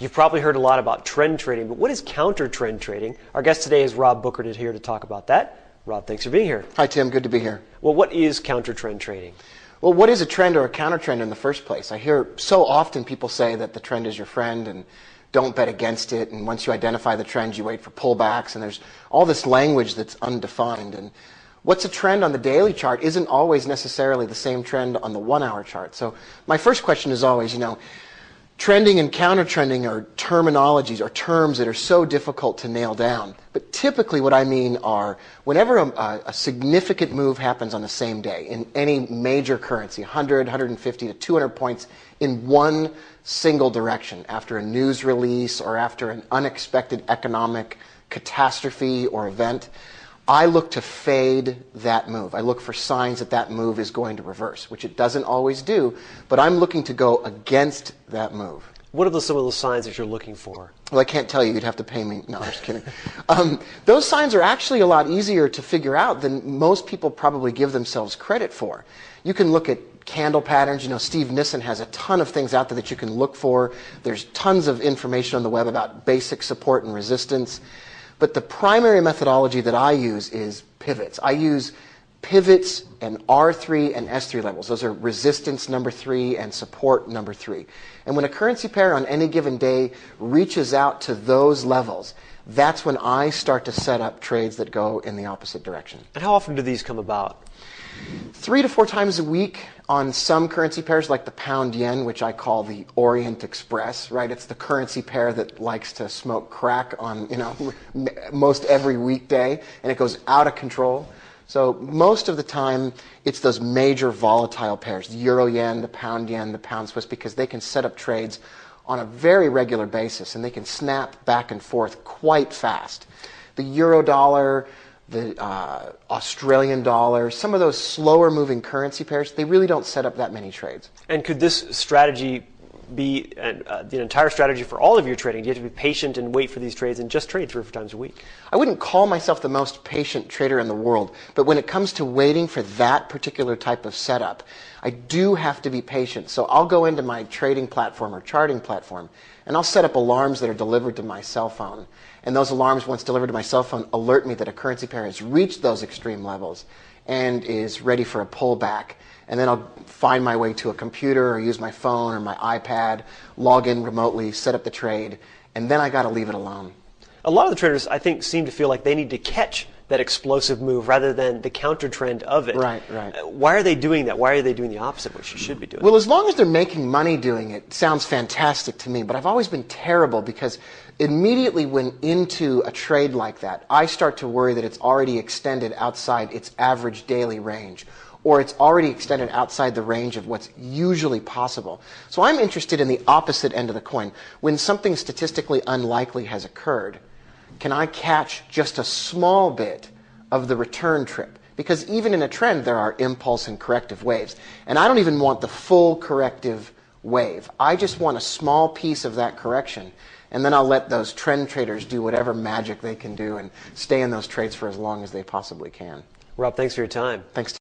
You've probably heard a lot about trend trading, but what is counter trend trading? Our guest today is Rob Booker here to talk about that. Rob, thanks for being here. Hi, Tim. Good to be here. Well, what is counter trend trading? Well, what is a trend or a counter trend in the first place? I hear so often people say that the trend is your friend and don't bet against it, and once you identify the trend, you wait for pullbacks, and there's all this language that's undefined. And what's a trend on the daily chart isn't always necessarily the same trend on the 1 hour chart. So my first question is always, trending and counter trending are terminologies or terms that are so difficult to nail down. But typically what I mean are whenever a significant move happens on the same day in any major currency, 100, 150 to 200 points in one single direction after a news release or after an unexpected economic catastrophe or event, I look to fade that move. I look for signs that that move is going to reverse, which it doesn't always do, but I'm looking to go against that move. What are some of those signs that you're looking for? Well, I can't tell you. You'd have to pay me. No, I'm just kidding. Those signs are actually a lot easier to figure out than most people probably give themselves credit for. You can look at candle patterns. Steve Nissen has a ton of things out there that you can look for. There's tons of information on the web about basic support and resistance. But the primary methodology that I use is pivots. I use pivots and R3 and S3 levels. Those are resistance number 3 and support number 3. And when a currency pair on any given day reaches out to those levels, that's when I start to set up trades that go in the opposite direction. And how often do these come about? 3 to 4 times a week on some currency pairs like the pound yen, which I call the Orient Express, right? It's the currency pair that likes to smoke crack on, most every weekday, and it goes out of control. So most of the time, it's those major volatile pairs, the euro yen, the pound Swiss, because they can set up trades on a very regular basis, and they can snap back and forth quite fast. The euro dollar, the Australian dollar, some of those slower moving currency pairs, they really don't set up that many trades. And could this strategy be the entire strategy for all of your trading? Do you have to be patient and wait for these trades and just trade 3 or 4 times a week? I wouldn't call myself the most patient trader in the world, but when it comes to waiting for that particular type of setup, I do have to be patient. So I'll go into my trading platform or charting platform, and I'll set up alarms that are delivered to my cell phone. And those alarms, once delivered to my cell phone, alert me that a currency pair has reached those extreme levels and is ready for a pullback. And then I'll find my way to a computer or use my phone or my iPad, log in remotely, set up the trade, and then I got to leave it alone. A lot of the traders, I think, seem to feel like they need to catch that explosive move rather than the counter trend of it. Right. Why are they doing that? Why are they doing the opposite, which you should be doing? Well, as long as they're making money doing it, sounds fantastic to me. But I've always been terrible because immediately when into a trade like that, I start to worry that it's already extended outside its average daily range, or it's already extended outside the range of what's usually possible. So I'm interested in the opposite end of the coin. When something statistically unlikely has occurred, can I catch just a small bit of the return trip? Because even in a trend, there are impulse and corrective waves. And I don't even want the full corrective wave. I just want a small piece of that correction. And then I'll let those trend traders do whatever magic they can do and stay in those trades for as long as they possibly can. Rob, thanks for your time. Thanks.